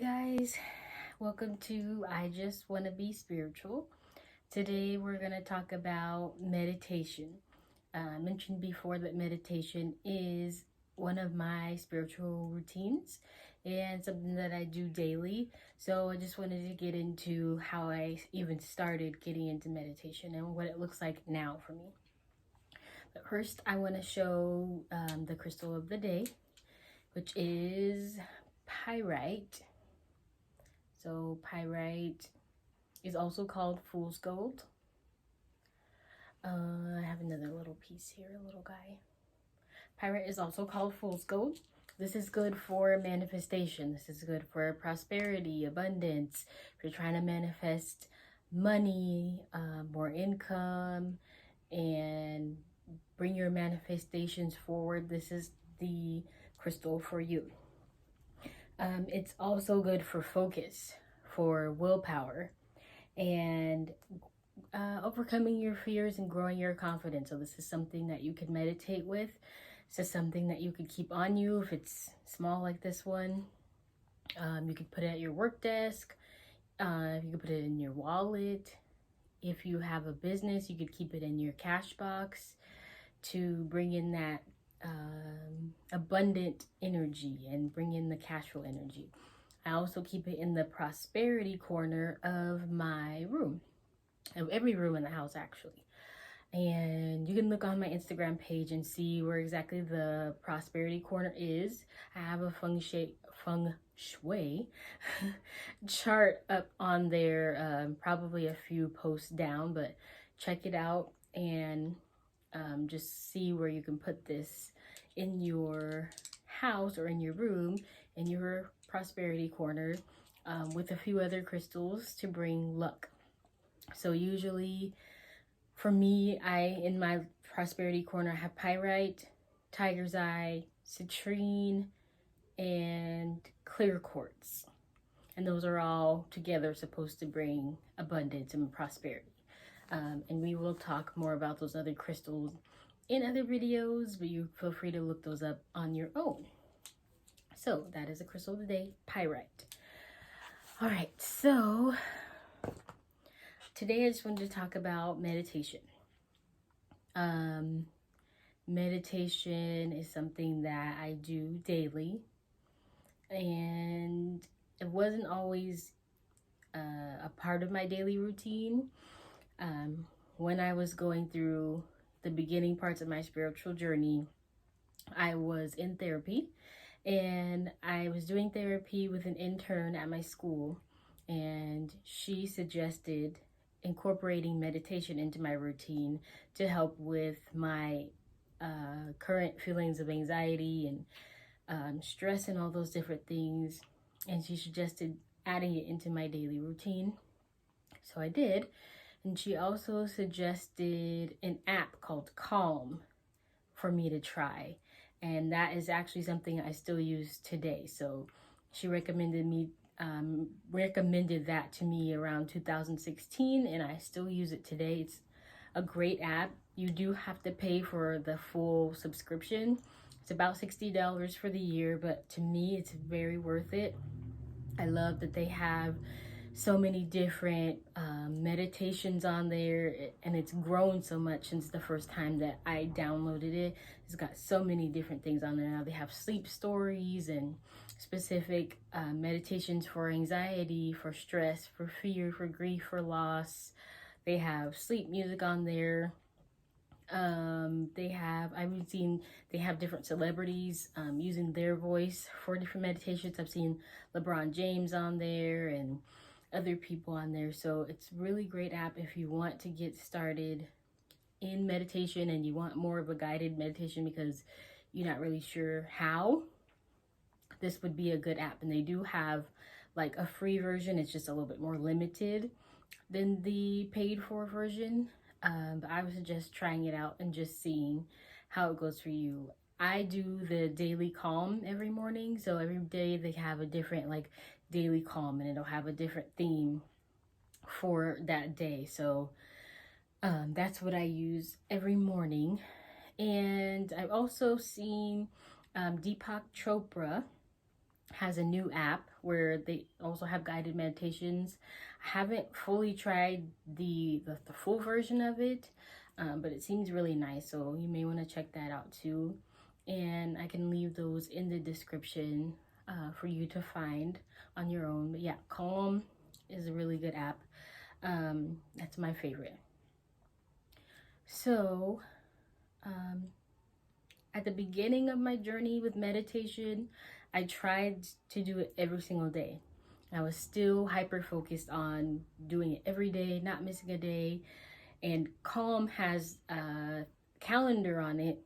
Guys, welcome to I Just Want to Be Spiritual. Today we're going to talk about meditation. I mentioned before that meditation is one of my spiritual routines and something that I do daily. So I just wanted to get into how I even started getting into meditation and what it looks like now for me. But first I want to show the crystal of the day, which is Pyrite. So Pyrite is also called fool's gold. I have another little piece here, a little guy. Pyrite is also called fool's gold. This is good for manifestation. This is good for prosperity, abundance. If you're trying to manifest money, more income, and bring your manifestations forward, this is the crystal for you. It's also good for focus, for willpower, and overcoming your fears and growing your confidence. So this is something that you can meditate with. This is something that you could keep on you if it's small like this one. You could put it at your work desk. You could put it in your wallet. If you have a business, you could keep it in your cash box to bring in that abundant energy and bring in the cash flow energy. I also keep it in the prosperity corner of my room, of every room in the house actually. And you can look on my Instagram page and see where exactly the prosperity corner is. I have a feng shui chart up on there, probably a few posts down, but check it out and just see where you can put this in your house or in your room, in your prosperity corner, with a few other crystals to bring luck. So usually for me, in my prosperity corner, I have pyrite, tiger's eye, citrine, and clear quartz. And those are all together supposed to bring abundance and prosperity. And we will talk more about those other crystals in other videos, but you feel free to look those up on your own. So that is the crystal of the day, pyrite. All right, so today I just wanted to talk about meditation. Meditation is something that I do daily, and it wasn't always a part of my daily routine. When I was going through the beginning parts of my spiritual journey, I was in therapy, and I was doing therapy with an intern at my school, and she suggested incorporating meditation into my routine to help with my current feelings of anxiety and stress and all those different things. And she suggested adding it into my daily routine. So I did. And she also suggested an app called Calm for me to try. And that is actually something I still use today. So she recommended that to me around 2016, and I still use it today. It's a great app. You do have to pay for the full subscription. It's about $60 for the year, but to me, it's very worth it. I love that they have so many different meditations on there, and it's grown so much since the first time that I downloaded it. It's got so many different things on there now. They have sleep stories and specific meditations for anxiety, for stress, for fear, for grief, for loss. They have sleep music on there. They have different celebrities using their voice for different meditations. I've seen LeBron James on there and other people on there. So it's really great app if you want to get started in meditation and you want more of a guided meditation because you're not really sure how. This would be a good app. And they do have like a free version. It's just a little bit more limited than the paid for version. But I would suggest trying it out and just seeing how it goes for you. I do the daily calm every morning. So every day they have a different like daily calm, and it'll have a different theme for that day. So that's what I use every morning. And I've also seen Deepak Chopra has a new app where they also have guided meditations. I haven't fully tried the full version of it, but it seems really nice, so you may want to check that out too. And I can leave those in the description for you to find on your own. But yeah, Calm is a really good app. That's my favorite. So at the beginning of my journey with meditation, I tried to do it every single day. I was still hyper focused on doing it every day, not missing a day. And Calm has a calendar on it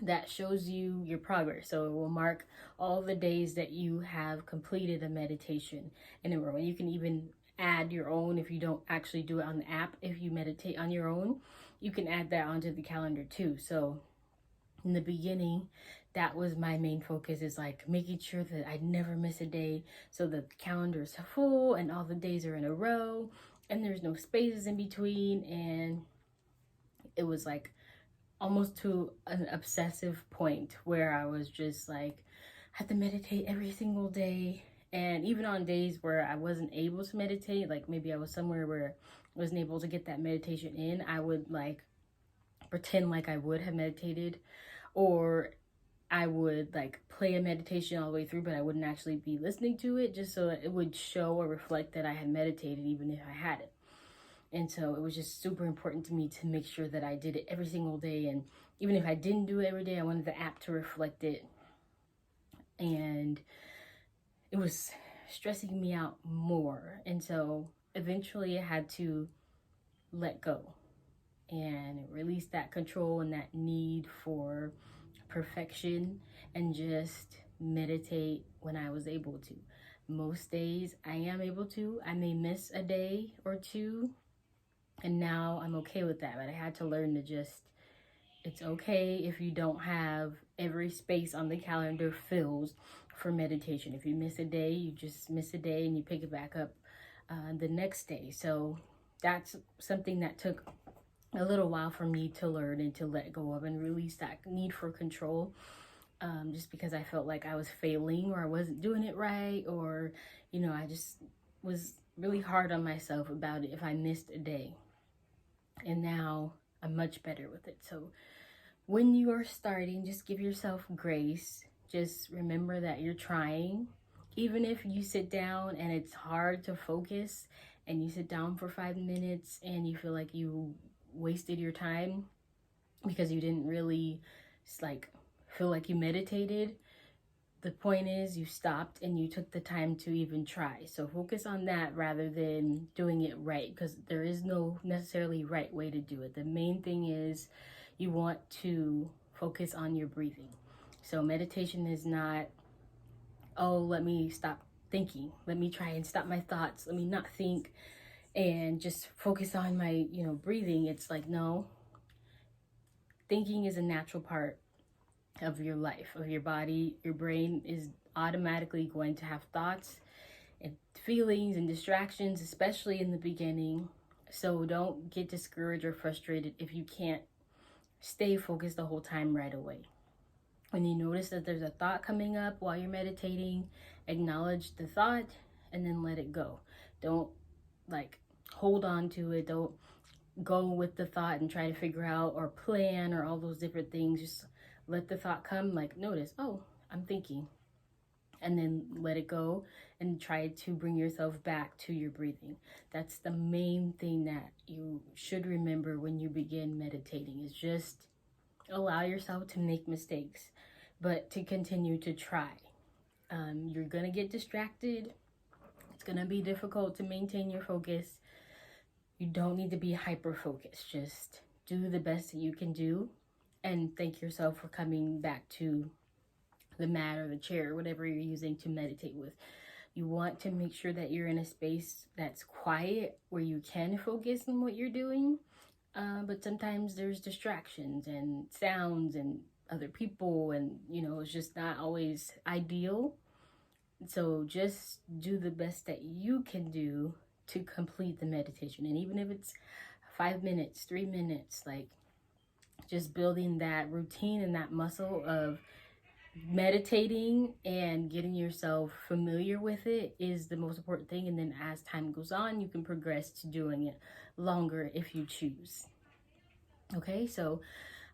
that shows you your progress. So it will mark all the days that you have completed a meditation in a row. And you can even add your own if you don't actually do it on the app. If you meditate on your own, you can add that onto the calendar too. So in the beginning, that was my main focus, is like making sure that I never miss a day, so that the calendar is full and all the days are in a row and there's no spaces in between. And it was like almost to an obsessive point where I was just like, I have to meditate every single day. And even on days where I wasn't able to meditate, like maybe I was somewhere where I wasn't able to get that meditation in, I would like pretend like I would have meditated, or I would like play a meditation all the way through, but I wouldn't actually be listening to it, just so it would show or reflect that I had meditated even if I hadn't. And so it was just super important to me to make sure that I did it every single day. And even if I didn't do it every day, I wanted the app to reflect it. And it was stressing me out more. And so eventually I had to let go and release that control and that need for perfection, and just meditate when I was able to. Most days I am able to. I may miss a day or two, and now I'm okay with that. But I had to learn to just, it's okay if you don't have every space on the calendar filled for meditation. If you miss a day, you just miss a day and you pick it back up the next day. So that's something that took a little while for me to learn and to let go of and release that need for control, just because I felt like I was failing or I wasn't doing it right, or I just was really hard on myself about it if I missed a day. And now I'm much better with it. So when you are starting, just give yourself grace. Just remember that you're trying. Even if you sit down and it's hard to focus, and you sit down for 5 minutes and you feel like you wasted your time because you didn't really like feel like you meditated, the point is you stopped and you took the time to even try. So focus on that rather than doing it right, because there is no necessarily right way to do it. The main thing is you want to focus on your breathing. So meditation is not, oh, let me stop thinking, let me try and stop my thoughts, let me not think and just focus on my breathing. It's like, no, thinking is a natural part of your life, of your body. Your brain is automatically going to have thoughts and feelings and distractions, especially in the beginning. So don't get discouraged or frustrated if you can't stay focused the whole time right away. When you notice that there's a thought coming up while you're meditating, acknowledge the thought and then let it go. Don't like hold on to it. Don't go with the thought and try to figure out or plan or all those different things. Just let the thought come, like notice, oh, I'm thinking, and then let it go and try to bring yourself back to your breathing. That's the main thing that you should remember when you begin meditating, is just allow yourself to make mistakes, but to continue to try. You're gonna get distracted. It's gonna be difficult to maintain your focus. You don't need to be hyper focused. Just do the best that you can do and thank yourself for coming back to the mat or the chair or whatever you're using to meditate with. You want to make sure that you're in a space that's quiet where you can focus on what you're doing. But sometimes there's distractions and sounds and other people, and it's just not always ideal. So just do the best that you can do to complete the meditation. And even if it's 5 minutes, 3 minutes, like just building that routine and that muscle of meditating and getting yourself familiar with it is the most important thing. And then as time goes on, you can progress to doing it longer if you choose. Okay, so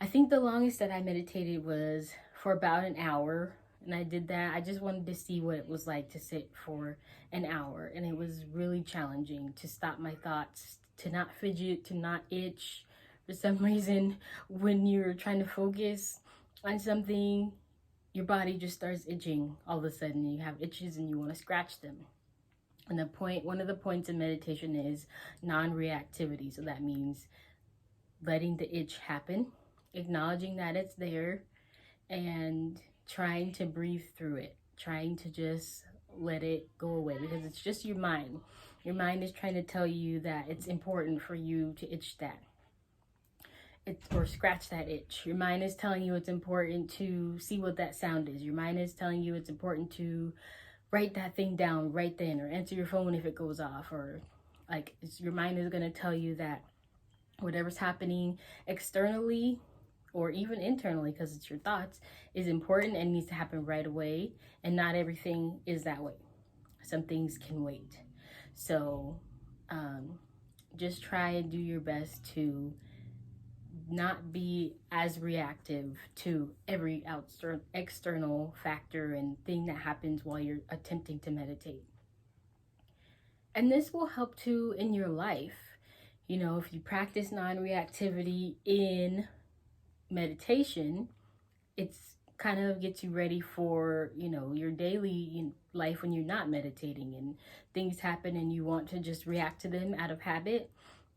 I think the longest that I meditated was for about an hour. And I did that. I just wanted to see what it was like to sit for an hour. And it was really challenging to stop my thoughts, to not fidget, to not itch. For some reason, when you're trying to focus on something, your body just starts itching all of a sudden. You have itches and you want to scratch them. And one of the points in meditation is non-reactivity. So that means letting the itch happen, acknowledging that it's there, and trying to breathe through it, trying to just let it go away, because it's just your mind. Your mind is trying to tell you that it's important for you to itch that. Or scratch that itch. Your mind is telling you it's important to see what that sound is. Your mind is telling you it's important to write that thing down right then, or answer your phone if it goes off, or your mind is going to tell you that whatever's happening externally or even internally, because it's your thoughts, is important and needs to happen right away. And not everything is that way. Some things can wait. So just try and do your best to not be as reactive to every external factor and thing that happens while you're attempting to meditate. And this will help too in your life. If you practice non-reactivity in meditation, it's kind of gets you ready for, your daily life when you're not meditating and things happen and you want to just react to them out of habit.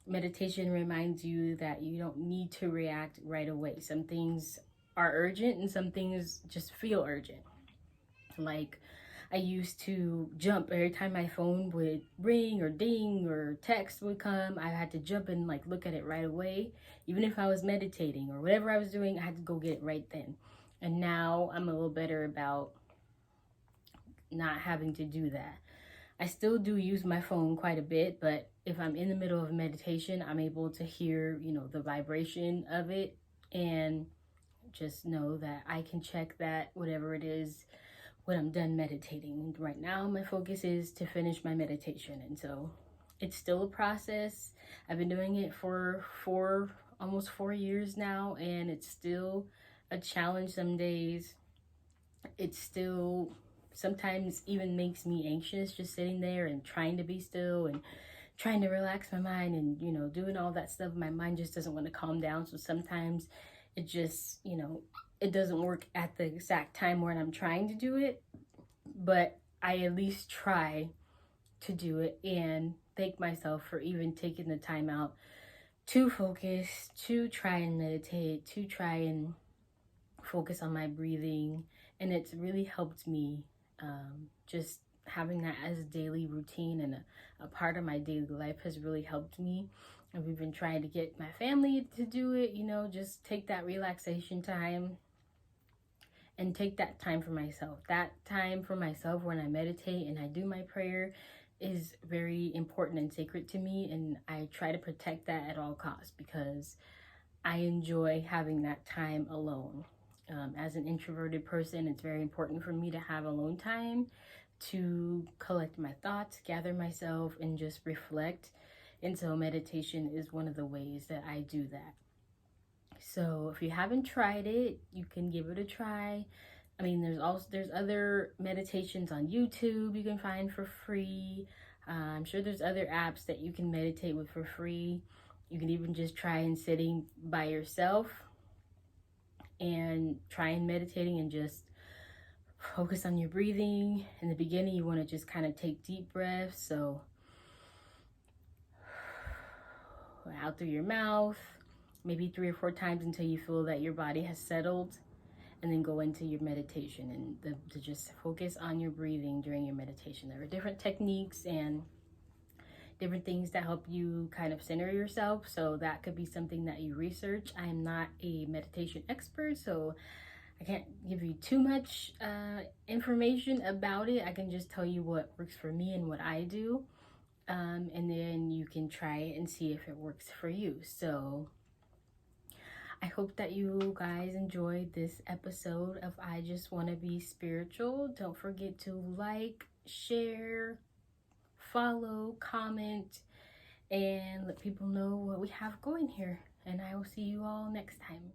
Meditation reminds you that you don't need to react right away. Some things are urgent and some things just feel urgent. Like, I used to jump every time my phone would ring or ding or text would come. I had to jump and look at it right away. Even if I was meditating or whatever I was doing, I had to go get it right then. And now I'm a little better about not having to do that. I still do use my phone quite a bit, but if I'm in the middle of meditation, I'm able to hear, the vibration of it and just know that I can check that whatever it is when I'm done meditating. Right now, my focus is to finish my meditation. And so it's still a process. I've been doing it for almost 4 years now, and it's still a challenge some days. It still sometimes even makes me anxious just sitting there and trying to be still and trying to relax my mind and, doing all that stuff. My mind just doesn't want to calm down. So sometimes it just, it doesn't work at the exact time when I'm trying to do it, but I at least try to do it and thank myself for even taking the time out to focus, to try and meditate, to try and focus on my breathing. And it's really helped me, just having that as a daily routine and a part of my daily life has really helped me. And we've been trying to get my family to do it, just take that relaxation time and take that time for myself. That time for myself when I meditate and I do my prayer is very important and sacred to me. And I try to protect that at all costs because I enjoy having that time alone. As an introverted person, it's very important for me to have alone time to collect my thoughts, gather myself, and just reflect. And so meditation is one of the ways that I do that. So if you haven't tried it, you can give it a try. I mean, there's other meditations on YouTube you can find for free. I'm sure there's other apps that you can meditate with for free. You can even just try and sitting by yourself and try and meditating and just focus on your breathing. In the beginning, you want to just kind of take deep breaths. So out through your mouth, maybe 3 or 4 times until you feel that your body has settled, and then go into your meditation and to just focus on your breathing during your meditation. There are different techniques and different things that help you kind of center yourself. So that could be something that you research. I am not a meditation expert, so I can't give you too much information about it. I can just tell you what works for me and what I do. And then you can try it and see if it works for you. So I hope that you guys enjoyed this episode of I Just Want to Be Spiritual. Don't forget to like, share, follow, comment, and let people know what we have going here. And I will see you all next time.